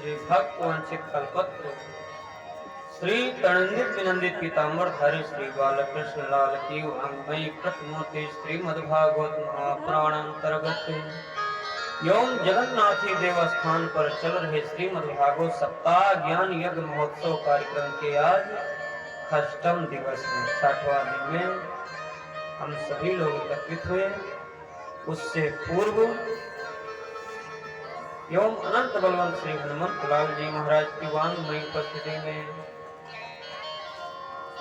श्री भक्त वंशित कल्पत्र श्री तणंदित विनंदित पीताम्बर धारी श्री बालकृष्ण लाल की वांगमयी कृतमूर्ति श्रीमद्भागवत महापुराण अंतर्गत एवं जगन्नाथी देवस्थान पर चल रहे श्रीमद्भागवत सप्ताह ज्ञान यज्ञ महोत्सव कार्यक्रम के आज अष्टम दिवस में 60वां दिन में हम सभी लोग एकत्रित हुए। उससे पूर्व एवं अनंत बलवंत श्री हनुमंत लाल जी महाराज की वांगमयी उपस्थिति में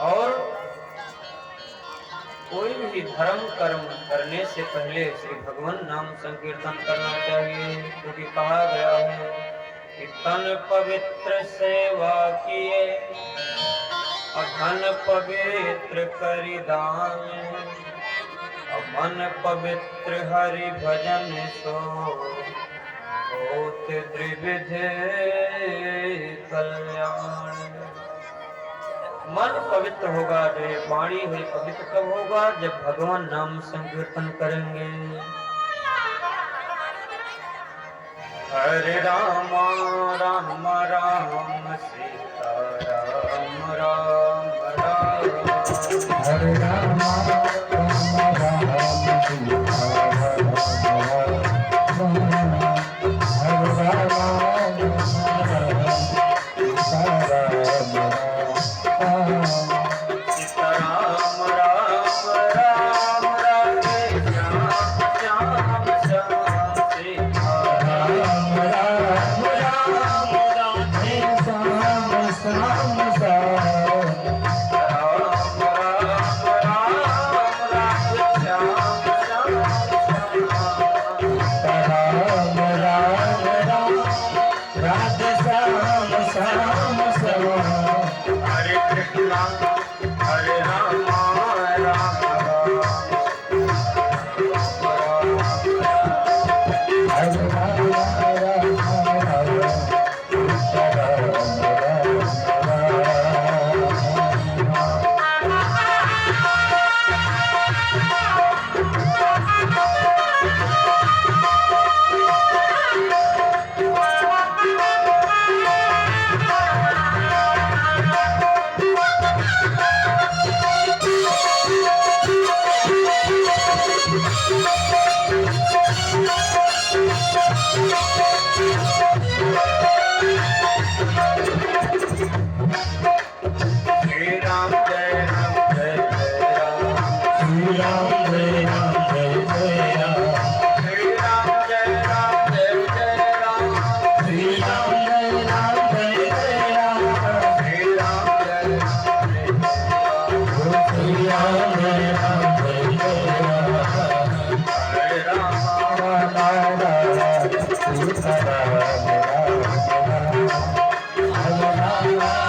और कोई भी धर्म कर्म करने से पहले श्री भगवान नाम संकीर्तन करना चाहिए, क्योंकि कहा गया है कि तन पवित्र सेवा किए धन पवित्र करिदान, मन पवित्र हरि भजन सो होत त्रिविध कल्याण। मन पवित्र होगा, जो ये वाणी है पवित्र कब होगा? जब भगवान नाम संकीर्तन करेंगे। हरे राम राम राम सीता राम राम राम, हरे राम राम राम सीता राम राम, हरे राम सीता राम राम राम, राधे श्याम श्याम श्याम, सीता राम राम राम राधे श्याम श्याम श्याम, राम राम राम राधे श्याम श्याम श्याम, राम राम राम राधे श्याम श्याम श्याम, हरे कृष्णा हरे राम राम राम, हरे राम राम राम सीता राम श्री राम जय राम जय जय राम, श्री राम जय राम जय जय राम, श्री राम जय राम जय जय राम, श्री राम जय राम जय जय राम, श्री राम जय राम जय जय राम, श्री राम जय राम जय जय राम, हरे राम राम राम सीता राम राम, हरे राम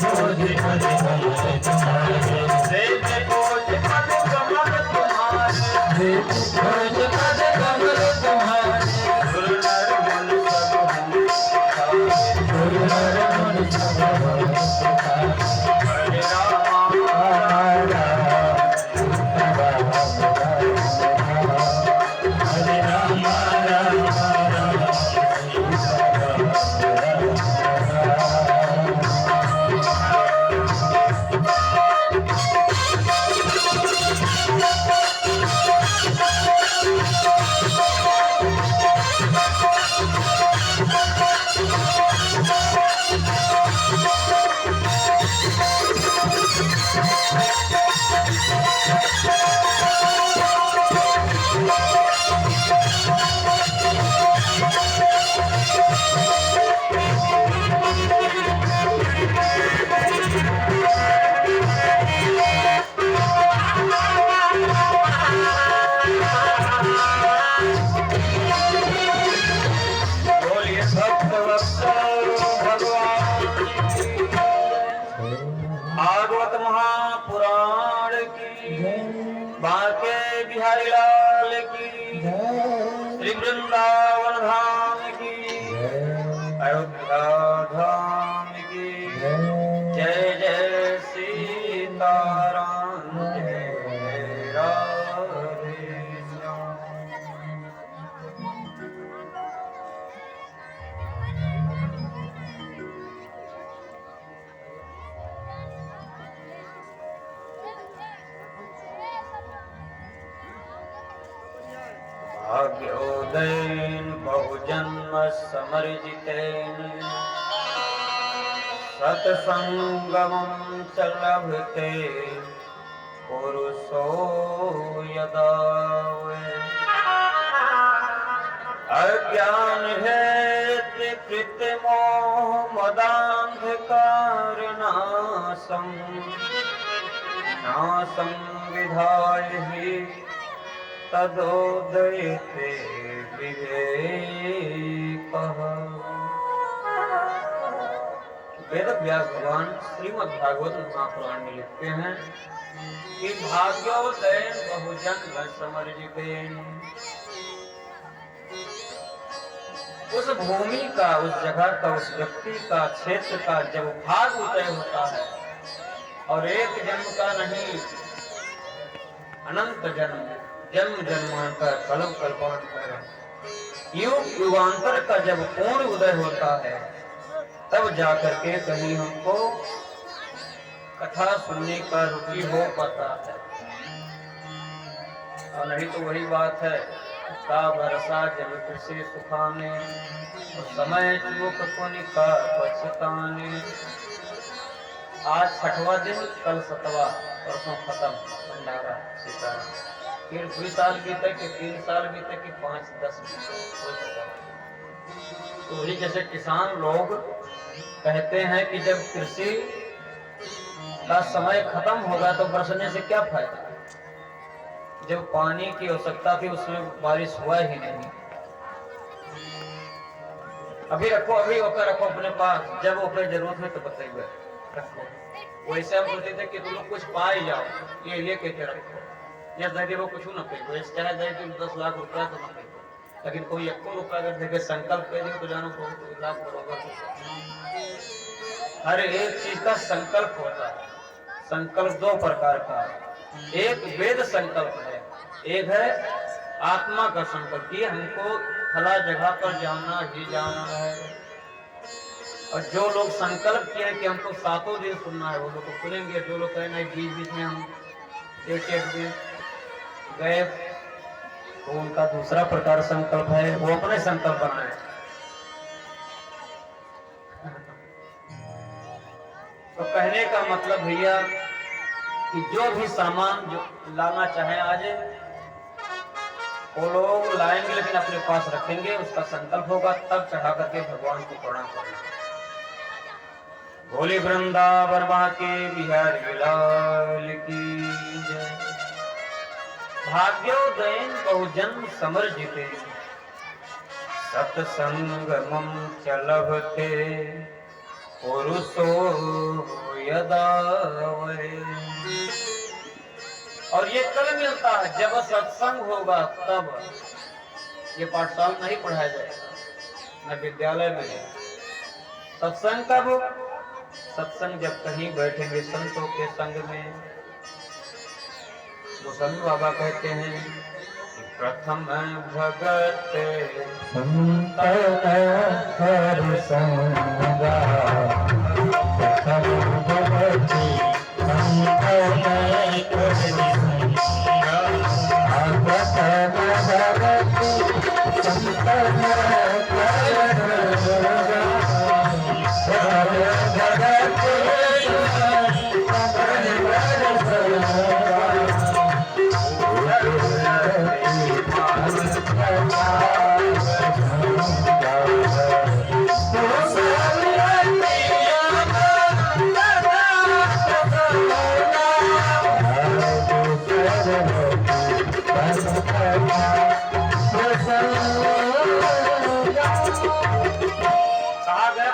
खोज पद कमल तुम्हारे सेज खोज पद कमल तुम्हारे सेज खोज पद कमल तुम्हारे गुरु नर मन सब हम सुखाए गुरु नर मन सब हम सुखाए हरे रामा हरे राम राम राम बोलिए भक्त वत्सल भगवान की भागवत महापुराण की बांके बिहारी लाल की श्री वृंदावन धाम की अयोध्या धाम की जय जय सीताराम जय जय राधे श्याम। भाग्योदयेन बहुजन्म समर्जितेन सत्संगमं च लभते पुरुषो यदा वै अज्ञान हेतु कृतमोह मदान्धकारनाशं नाशं विधाय हि तदोदयते विवेकः। वेद व्यास भगवान श्रीमद् भागवत महापुराण में लिखते हैं कि भाग्योदयेन बहुजन्म समर्जितेन, उस भूमि का, उस जगह का, उस व्यक्ति का, क्षेत्र का जब भाग उदय होता है और एक जन्म का नहीं अनंत जन्म, जन्म जन्मांतर कल्प कल्पांतर युग युगांतर का जब पूर्ण उदय होता है तब जाकर के कहीं हमको कथा सुनने का रुचि हो पाता है। और नहीं तो वही बात है का भरसा जब कृषि सुखाने तो समय चूक पुनि का पछताने। आज 6वां दिन, कल 7वां, परसों खत्म भंडारा सीताराम। फिर 2 साल बीते कि 3 साल बीते कि 5 10 बीते, तो वही जैसे किसान लोग कहते हैं कि जब कृषि का समय खत्म होगा तो बरसने से क्या फायदा, जब पानी की आवश्यकता थी उसमें बारिश हुआ ही नहीं। अभी रखो, अभी होकर रखो अपने पास, जब ऊपर जरूरत है तो बताइए रखो। वैसे हम सोचते थे कि तुम लोग कुछ पा ही जाओ, ये लेके रखो, या दे वो कुछ न फेंको, चाहे दे 10 लाख रुपया तो न फेंको, लेकिन कोई 1 रुपया अगर देखे संकल्प कर दे तो जानो बहुत लाभ बरोबर। हर एक चीज का संकल्प होता है। संकल्प 2 प्रकार का, एक वेद संकल्प है, एक है आत्मा का संकल्प कि हमको फला जगह पर जाना ही जाना है। और जो लोग संकल्प किए कि हमको 7 दिन सुनना है वो लोग को सुनेंगे, जो लोग कहे नहीं बीच बीच में हम एक दिन गए तो उनका दूसरा प्रकार संकल्प है, वो अपने संकल्प बनाए। तो कहने का मतलब भैया कि जो भी सामान जो लाना चाहे आज वो लोग लाएंगे, लेकिन अपने पास रखेंगे, उसका संकल्प होगा तब चढ़ा करके भगवान को प्रणाम करना। भोले वृंदावन के बिहारी लाल की जय। भाग्योदयेन बहुजन्म समर्जिते सत्संगमं च लभते पुरुषो यदावै। और ये कल मिलता है जब सत्संग होगा तब। ये पाठशाला नहीं पढ़ाया जाएगा, न विद्यालय में। सत्संग कब? सत्संग जब कहीं बैठेंगे संतों के संग में। गोस्वामी बाबा कहते हैं कि प्रथम भगत संत हर संगा, प्रथम भगत संत हर संगा,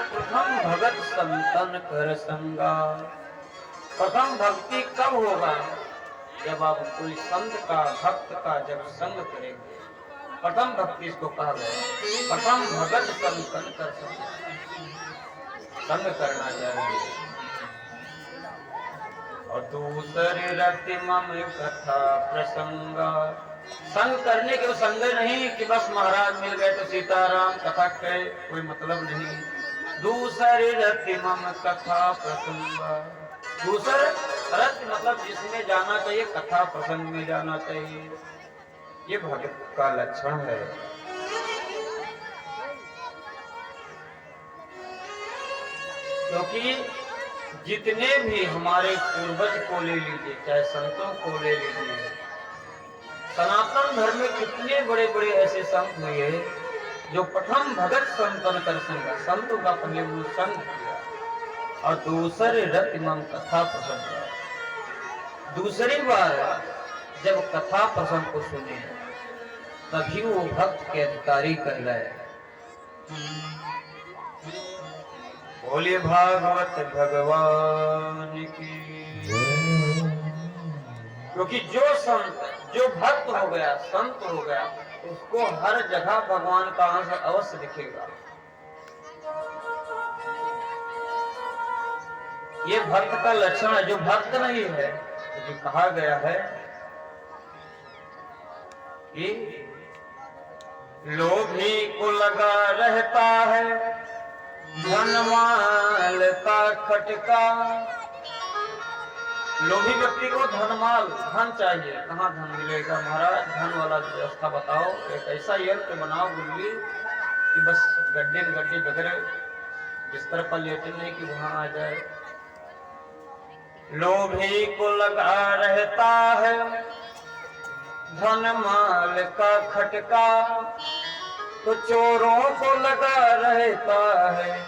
प्रथम भगत संत हर संगा, संतन कर संगा। प्रथम भक्ति कब होगा? जब आप कोई संत का, भक्त का जब संग करेंगे। प्रथम भक्ति इसको कहा गया। प्रथम भगत संतन कर संगा, संग करना चाहिए। और दूसरे रति मम कथा प्रसंगा। संग करने के वो संग नहीं कि बस महाराज मिल गए तो सीताराम कथा कहे, कोई मतलब नहीं। दूसरे रति मम कथा प्रसंगा। दूसर रथ मतलब जिसमें जाना चाहिए, कथा प्रसंग में जाना चाहिए। ये भगत का लक्षण है। क्योंकि जितने भी हमारे पूर्वज को ले लीजिए, चाहे संतों को ले लीजिए, सनातन धर्म में कितने बड़े बड़े ऐसे संत हुए जो प्रथम भगत संतन कर संगा, संतों का पहले वो संग किया। और दूसरे रति मम कथा प्रसंग। दूसरी बार जब कथा प्रसंग को सुने तभी वो भक्त के अधिकारी कहलाए। बोलिए भागवत भगवान की। क्योंकि जो संत, जो भक्त हो गया, संत हो गया, उसको हर जगह भगवान का अंश अवश्य दिखेगा। ये भक्त का लक्षण है। जो भक्त नहीं है, तो जो कहा गया है कि लोभी को लगा रहता है धनमाल का खटका। लोभी व्यक्ति को धनमाल, धन चाहिए। कहाँ धन मिलेगा महाराज? धन वाला व्यवस्था बताओ। एक ऐसा यंत्र बनाओ गुल्ली कि बस गड्ढे में गड्ढे बगैर बिस्तर पर लेटने की वहां आ जाए। लोभी को लगा रहता है धनमाल का खटका, तो चोरों को लगा रहता है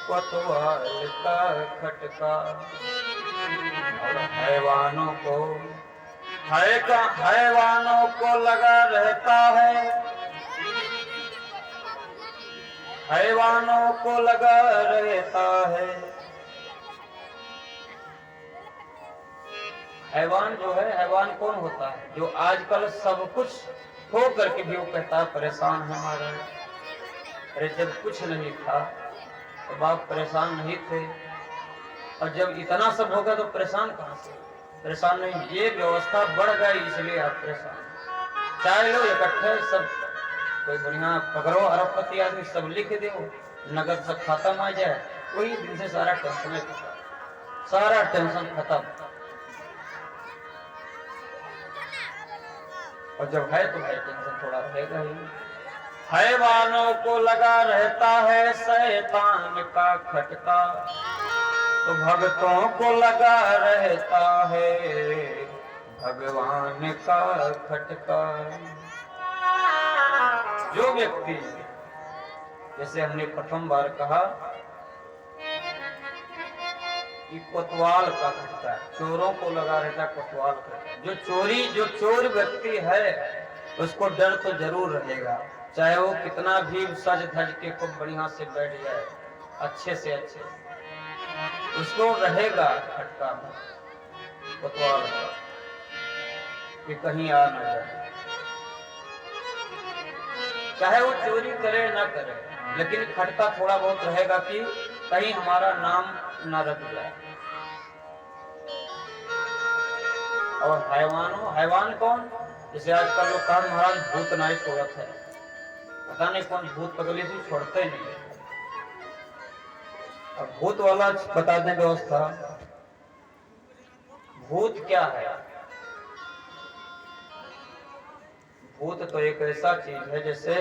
कोतवाल का खटका। और हैवानों को लगा रहता है, हैवानों को लगा रहता है। हैवान जो है, हैवान कौन होता है? जो आजकल सब कुछ हो करके भी वो कहता है परेशान है महाराज। अरे जब कुछ नहीं था तब आप परेशान नहीं थे, और जब इतना सब होगा तो परेशान कहां से? परेशान नहीं, ये व्यवस्था बढ़ गई इसलिए आप परेशान। चाहे लो इकट्ठे सब, कोई बढ़िया पकड़ो अरबपति आदमी, सब लिख दे, नगद सब खत्म आ जाए, वही दिन से सारा टेंशन खत्म, सारा टेंशन खत्म। और जब है तो भाई टेंशन थोड़ा रहेगा ही। हैवानों को लगा रहता है शैतान का खटका, तो भक्तों को लगा रहता है भगवान का खटका। जो व्यक्ति, जैसे हमने प्रथम बार कहा कि कोतवाल का खटका, चोरों को लगा रहता है कोतवाल का। जो चोर व्यक्ति है उसको डर तो जरूर रहेगा, चाहे वो कितना भी सज धज के खूब बढ़िया से बैठ जाए, अच्छे से अच्छे, उसको रहेगा खटका कोतवाल का कि कहीं आ ना जाए, चाहे वो चोरी करे ना करे, लेकिन खटका थोड़ा बहुत रहेगा कि कहीं हमारा नाम ना रख जाए। और हैवान कौन? जैसे आजकल लोग कहा महाराज भूत नहीं छोड़त है, पता नहीं कौन भूत पगली से छोड़ते नहीं। अब भूत वाला बता दें व्यवस्था। भूत क्या है? भूत तो एक ऐसा चीज है, जैसे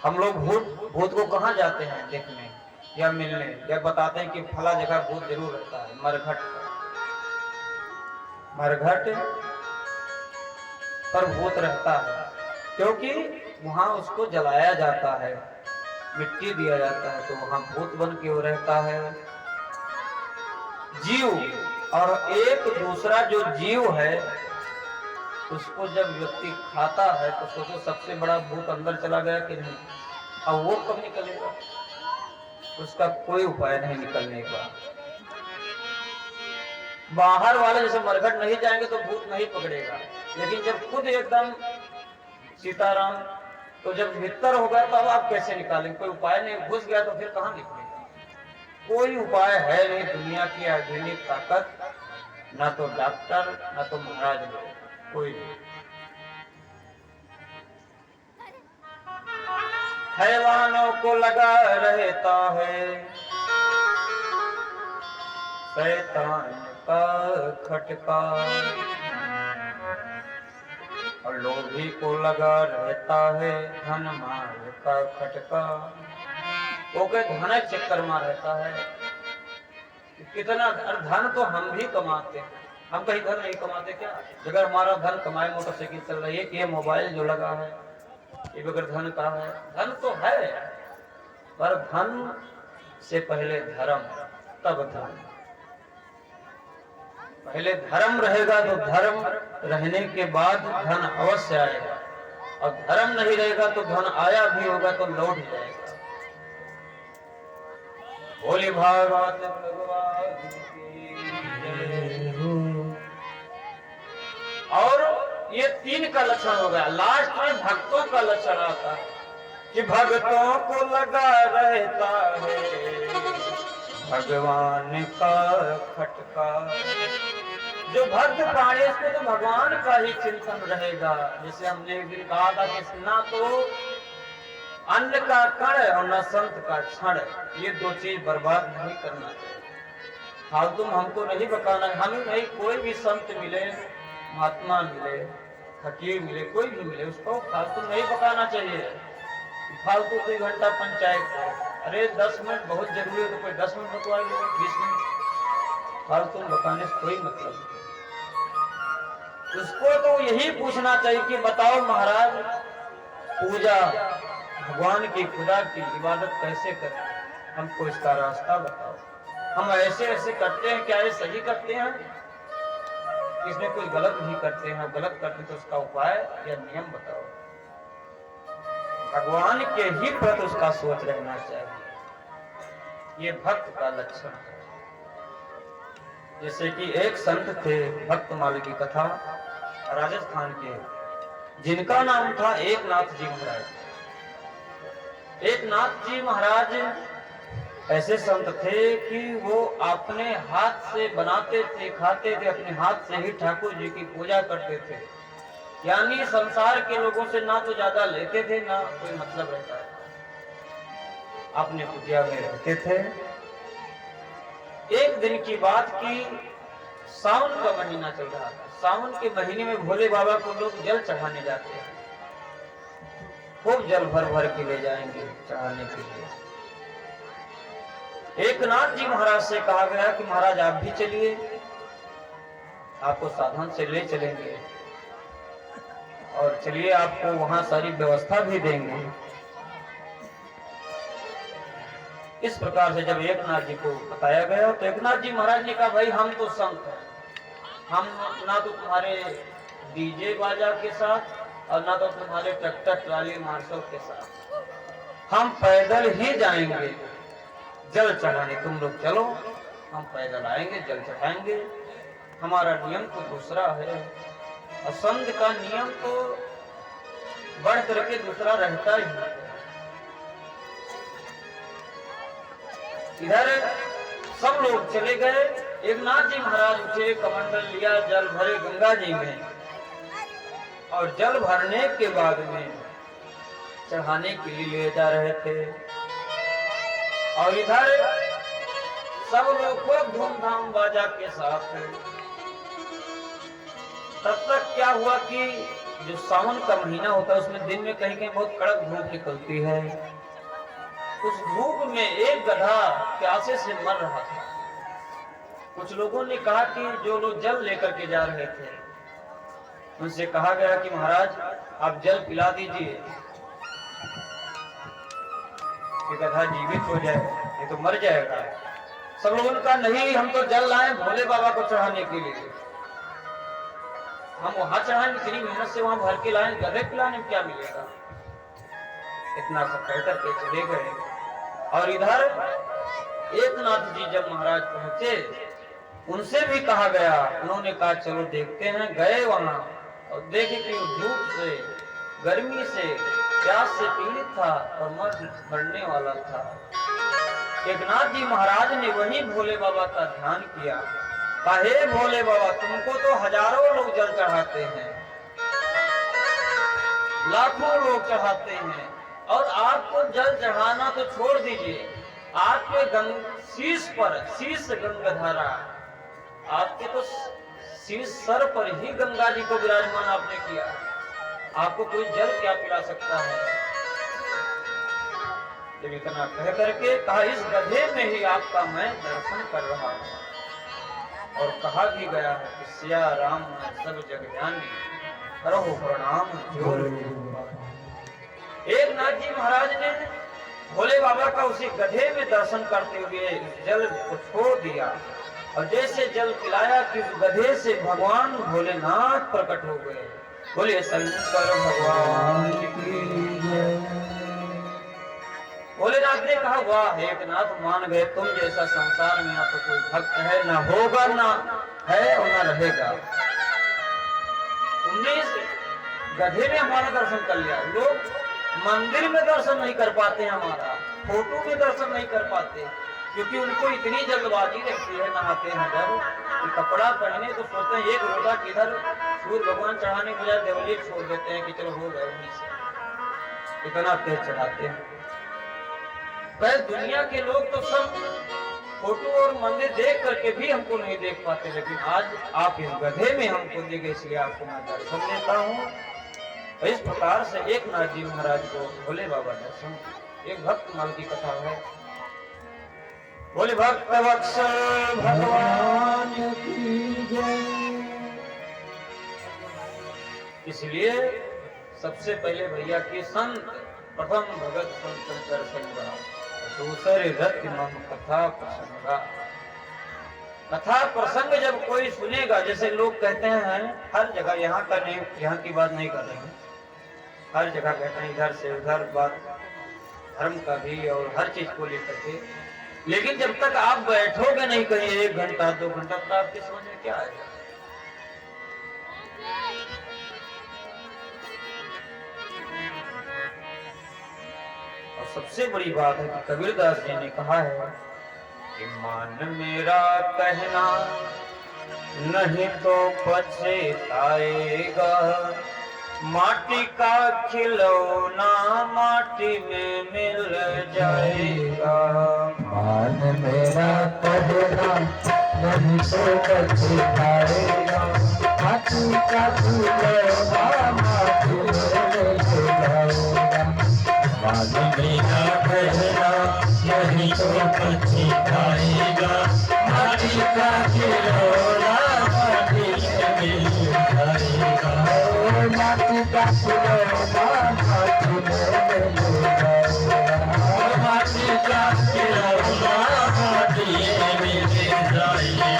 हम लोग भूत को कहाँ जाते हैं देखने या मिलने, या बताते हैं कि फला जगह भूत जरूर रहता है, मरघट पर भूत रहता है, क्योंकि वहां उसको जलाया जाता है, मिट्टी दिया जाता है, तो वहां भूत बन के वो रहता है। जीव और एक दूसरा जो जीव है, उसको जब व्यक्ति खाता है तो सोचो सबसे बड़ा भूत अंदर चला गया कि नहीं। अब वो कब निकलेगा? उसका कोई उपाय नहीं निकलने का। बाहर वाले जैसे मरघट नहीं जाएंगे तो भूत नहीं पकड़ेगा, लेकिन जब खुद एकदम सीताराम, तो जब भीतर हो गया तो अब आप कैसे निकालेंगे? कोई उपाय नहीं, घुस गया तो फिर कहां निकलेगा? कोई उपाय है नहीं। दुनिया की आधुनिक ताकत, ना तो डॉक्टर ना तो महाराज लोग, कोई नहीं। हैवानों को लगा रहता है शैतान का खटका, और लोभी को लगा रहता है धन माल का खटका। वो के धन चक्कर में रहता है, कितना धन तो हम भी कमाते हैं, हम कहीं धन नहीं कमाते क्या? अगर हमारा धन कमाए, मोटरसाइकिल चल रही है, ये मोबाइल जो लगा है, ये बगैर धन का है? धन तो है, पर धन से पहले धर्म, तब धन। पहले धर्म रहेगा तो धर्म रहने के बाद धन अवश्य आएगा, और धर्म नहीं रहेगा तो धन आया भी होगा तो लौट जाएगा। भोले भागवत भगवान की जय। और ये 3 का लक्षण हो गया। लास्ट में भक्तों का लक्षण आता है कि भक्तों को लगा रहता है भगवान का खटका। जो भक्त प्राणी, इसको तो भगवान का ही चिंतन रहेगा। जैसे हमने एक दिन कहा था कि ना तो अन्न का कण और न संत का क्षण, ये 2 चीज बर्बाद नहीं करना चाहिए। फालतू हमको नहीं बकाना, हमें नहीं, कोई भी संत मिले, महात्मा मिले, फकीर मिले, कोई भी मिले, उसको फालतू नहीं बकाना चाहिए। फालतू 2 घंटा पंचायत करो, अरे 10 मिनट बहुत जरूरी है तो कोई 10 मिनट बकवाएगा, 20 मिनट, फालतू बकाने से कोई मतलब नहीं। उसको तो यही पूछना चाहिए कि बताओ महाराज, पूजा भगवान की, खुदा की इबादत कैसे करें, हमको इसका रास्ता बताओ। हम ऐसे ऐसे करते हैं, क्या ये सही करते हैं? इसमें कुछ गलत भी करते हैं, गलत करते तो उसका उपाय या नियम बताओ। भगवान के ही प्रति उसका सोच रहना चाहिए। ये भक्त का लक्षण है। जैसे कि एक संत थे, भक्तमाली की कथा, राजस्थान के, जिनका नाम था एकनाथ जी महाराज। एकनाथ जी महाराज ऐसे संत थे कि वो अपने हाथ से बनाते थे, खाते थे, अपने हाथ से ही ठाकुर जी की पूजा करते थे। यानी संसार के लोगों से ना तो ज्यादा लेते थे, ना कोई मतलब रहता था, अपने पूजा में रहते थे। एक दिन की बात की, सावन का महीना चल रहा था। सावन के महीने में भोले बाबा को लोग जल चढ़ाने जाते हैं, खूब जल भर भर के ले जाएंगे चढ़ाने के लिए। एकनाथ जी महाराज से कहा गया कि महाराज आप भी चलिए, आपको साधन से ले चलेंगे और चलिए आपको वहां सारी व्यवस्था भी देंगे। इस प्रकार से जब एकनाथ जी को बताया गया तो एकनाथ जी महाराज ने कहा, भाई हम तो संत हैं, हम ना तो तुम्हारे डीजे बाजा के साथ और ना तो तुम्हारे ट्रैक्टर ट्राली मार्शल के साथ, हम पैदल ही जाएंगे जल चढ़ाने, तुम लोग चलो। हम पैदल आएंगे, जल चढ़ाएंगे। हमारा नियम तो दूसरा है, और संत का नियम तो बढ़ करके दूसरा रहता ही है। इधर सब लोग चले गए। एकनाथ जी महाराज उठे, कमंडल लिया, जल भरे गंगा जी में, और जल भरने के बाद में चढ़ाने के लिए ले जा रहे थे। और इधर सब लोग खूब धूमधाम बाजा के साथ। तब तक क्या हुआ कि जो सावन का महीना होता है उसमें दिन में कहीं कहीं बहुत कड़क धूप निकलती है। उस धूप में एक गधा प्यासे से मर रहा था। कुछ लोगों ने कहा कि जो लोग जल लेकर के जा रहे थे उनसे कहा गया कि महाराज आप जल पिला दीजिए कि गधा जीवित हो जाए, ये तो मर जाएगा। सब लोगों ने कहा नहीं, हम तो जल लाए भोले बाबा को चढ़ाने के लिए, हम वहां चढ़ाएंगे, इतनी मेहनत से वहां भर के लाए, गधे पिलाने में क्या मिलेगा। इतना सब कह करके चले गए। और इधर एकनाथ जी जब महाराज पहुंचे उनसे भी कहा गया, उन्होंने कहा चलो देखते हैं। गए वहां और देखे कि वो धूप से, गर्मी से, प्यास से पीड़ित था और मरने वाला था। एकनाथ जी महाराज ने वही भोले बाबा का ध्यान किया। कहे भोले बाबा तुमको तो हजारों लोग जल चढ़ाते हैं, लाखों लोग चढ़ाते हैं, और आपको जल चढ़ाना तो छोड़ दीजिए, आपके शीश गंगाधारा, आपके तो शीश सर पर ही गंगा जी को विराजमान आपने किया, आपको कोई जल क्या पिला सकता है। जब इतना कह करके कहा इस गधे में ही आपका मैं दर्शन कर रहा हूं। और कहा भी गया है कि सिया राम सब जग जानी, करो प्रणाम जोर। एकनाथ जी महाराज ने भोले बाबा का उसी गधे में दर्शन करते हुए जल को छोड़ दिया, और जैसे जल पिलाया कि उस गधे से भगवान भोलेनाथ प्रकट हो गए। बोले शंकर भगवान की जय। भोलेनाथ ने कहा वाह एकनाथ, मान गए, तुम जैसा संसार में ना तो कोई भक्त है, ना होगा, ना है और ना रहेगा। तुमने इस गधे में हमारा दर्शन कर लिया। लोग मंदिर में दर्शन नहीं कर पाते, हमारा फोटो में दर्शन नहीं कर पाते, क्योंकि उनको इतनी जल्दबाजी रहती है नहाते हैं जब कि कपड़ा पहने तो सोचते हैं एक रोजा किधर सूर्य भगवान चढ़ाने के बजाय देवली छोड़ देते हैं कि चलो हो गए वहीं से, इतना तेज चढ़ाते हैं। वह दुनिया के लोग तो सब फोटो और मंदिर देख करके भी हमको नहीं देख पाते, लेकिन आज आप इस गधे में हमको देखे, इसलिए आपको मैं दर्शन देता हूँ। इस प्रकार से एकनाथ जी महाराज को भोले बाबा दर्शन, एक भक्त माल की कथा है। बोले भक्त वत्सल भगवान की जय। इसलिए सबसे पहले भैया की संत प्रथम भगत संत दर्शन करा, दूसरे रति मम कथा प्रसंगा। कथा प्रसंग जब कोई सुनेगा, जैसे लोग कहते हैं हर जगह, यहाँ का नहीं, यहाँ की बात नहीं कर रहे हैं, हर जगह कहते हैं इधर से उधर बात, धर्म का भी और हर चीज को लेकर के, लेकिन जब तक आप बैठोगे नहीं कहीं 1 घंटा 2 घंटा, तो आपके समझ में क्या आएगा। और सबसे बड़ी बात है कि कबीरदास जी ने कहा है कि मान मेरा कहना नहीं तो पछताएगा, माटी का खिलौना माटी में मिल जाएगा। मान मेरा कहना नहीं तो पछताएगा, माटी का खिलौना माटी में मिल जाएगा। मान मेरा कहना नहीं तो पछताएगा, माटी का खिलौना माटी में मिल जाएगा। माटी का खिलौना माटी में मिल जाएगा, माटी का खिलौना माटी में मिल जाएगा।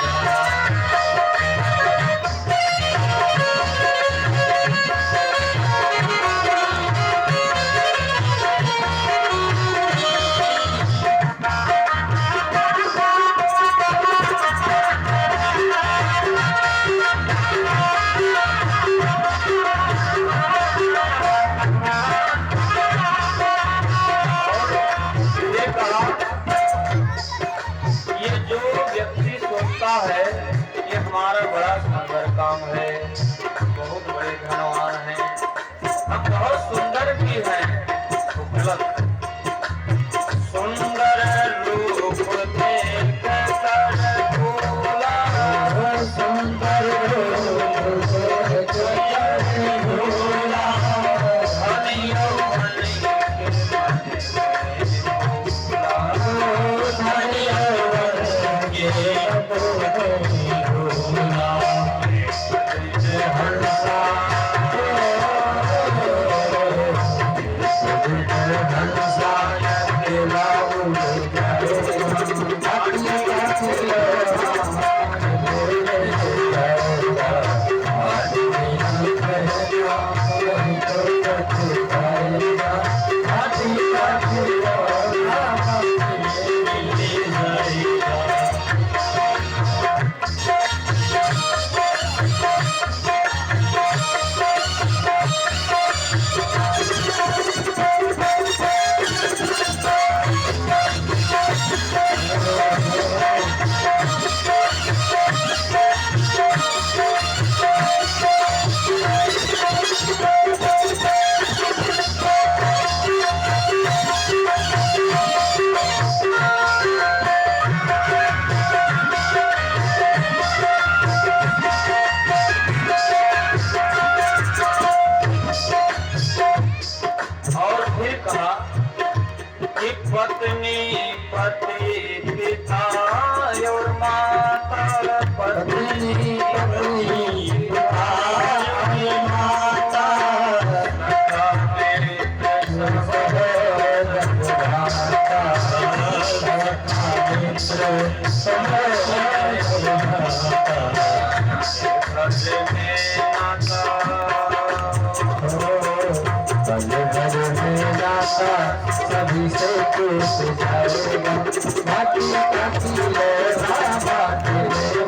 और फिर कहा कि पत्नी पति पिता और माता पत्नी माता सभी से टूट जाएगा बाकी काटी लेगा बाकी ले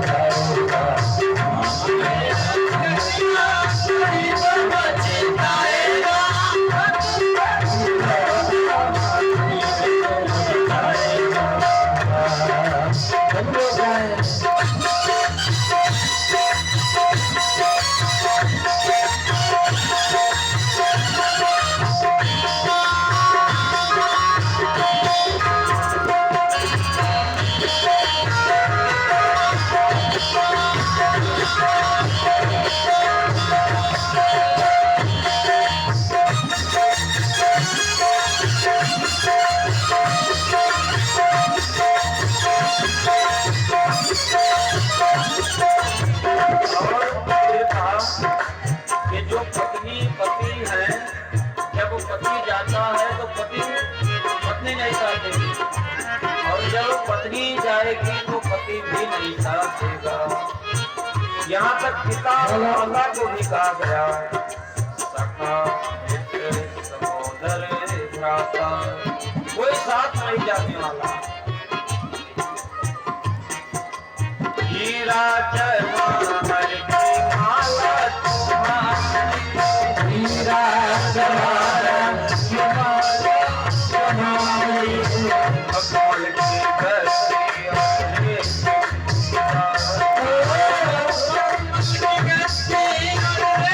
जाएगा ये जो पत्नी पति है, जब पति जाता है तो पत्नी नहीं साथ देगी, और जब पत्नी जाएगी तो पति भी नहीं साथ देगा। यहाँ तक पिता और माता को भी कहा गया, सखा मित्र सहोदर भ्राता, कोई साथ नहीं जाने वाला। हीरा जवाहर की माला तुम्हारी, हीरा जवाहर की माला तुम्हारी, कमल की बस्ती हरे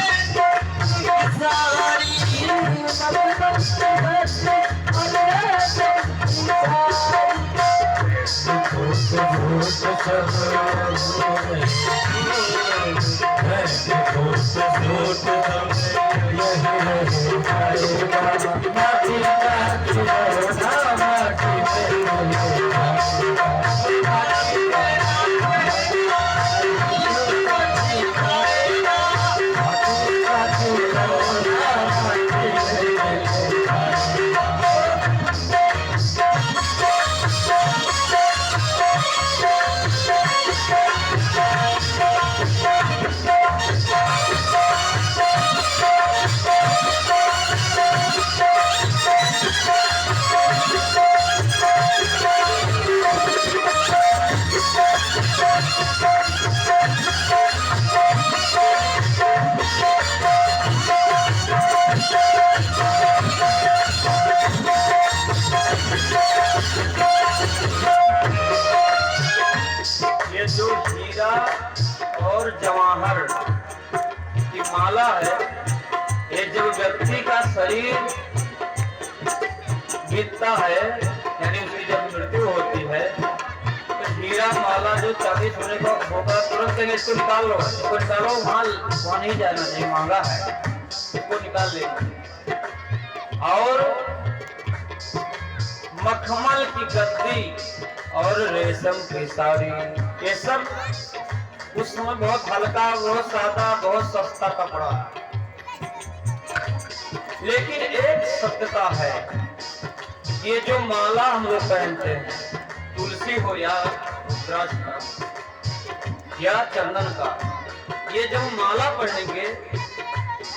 ये जो हीरा और जवाहर की माला है, ये जब व्यक्ति का शरीर बीतता है, यानी उसकी जब मृत्यु होती है, तो हीरा माला जो चांदी सोने का होगा तुरंत कहेंगे इसको निकाल लो, इसको निकालो, वहाँ नहीं जाना चाहिए, महंगा है, इसको निकाल लेना। और मखमल की गद्दी और रेशम की साड़ी, ये सब उस समय बहुत हल्का, बहुत सादा, बहुत सस्ता कपड़ा। लेकिन एक सत्यता है, ये जो माला हम लोग पहनते हैं, तुलसी हो या रुद्राक्ष का या चंदन का, ये जब माला पहनेंगे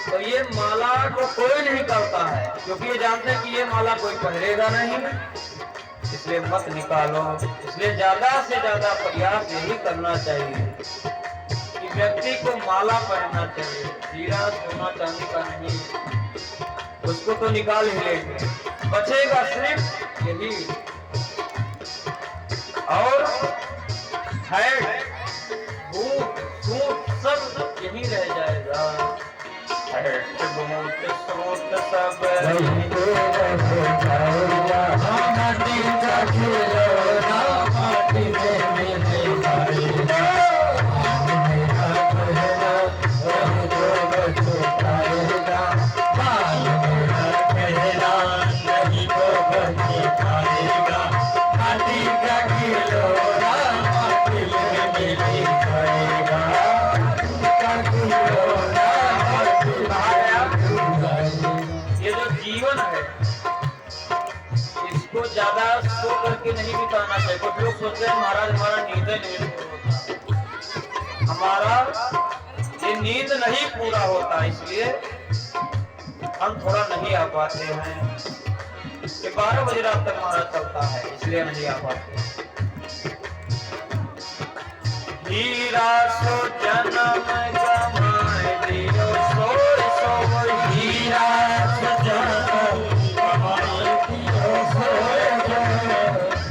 तो ये माला को कोई नहीं करता है, क्योंकि ये जानते हैं कि ये माला कोई पहनेगा नहीं, इसलिए मत निकालो। इसलिए ज्यादा से ज्यादा प्रयास यही करना चाहिए कि व्यक्ति को माला पहनना चाहिए। हीरा सोना चांदी का नहीं, उसको तो निकाल ही लेंगे, बचेगा सिर्फ यही। और हेड, बूट, सूट सब यही रह जाएगा। हेड, बूट, सूट सब माटी का खिलौना माटी में मिल जाएगा। मेरा कहना हमको बच पाएगा। मेरा कहना नहीं को बच पाएगा। माटी का खिलौना माटी में मिल जाएगा। का खिलौना ये जो जीवन है इसको ज्यादा सो करके नहीं बिताना चाहिए। कुछ लोग सोचते हैं महाराज हमारा नींद नहीं होता, हमारा ये नींद नहीं पूरा होता, इसलिए हम थोड़ा नहीं आ पाते हैं। ये 12 बजे रात तक हमारा चलता है, इसलिए नहीं आ पाते। हीरा सो जन्म गमाए दियो, सोए सोए हीरा सो जन्म गमाए दियो, सोए सोए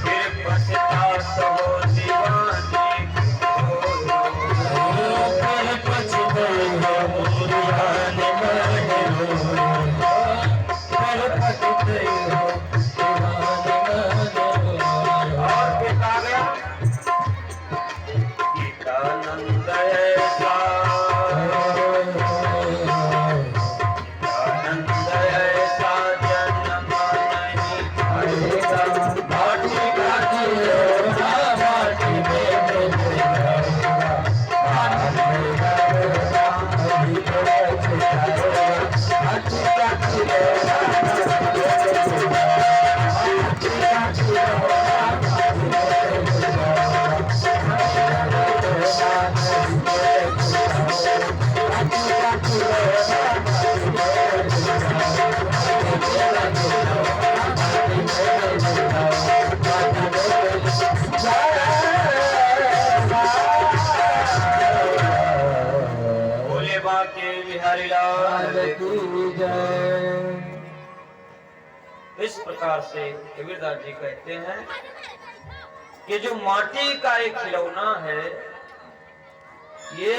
फिर पछतासो दीवानी को, फिर पछताए हो दीवाने फिर पछताए हो और पिता गया गीतानंद ऐसा, आनंद ऐसा जन्म नहीं आएगा। माटी का खिलौना माटी में मिल जाएगा। माटी का खिलौना भोले बाके बिहारी लाल की जय। इस प्रकार से कबीरदास जी कहते हैं कि जो माटी का एक खिलौना है, ये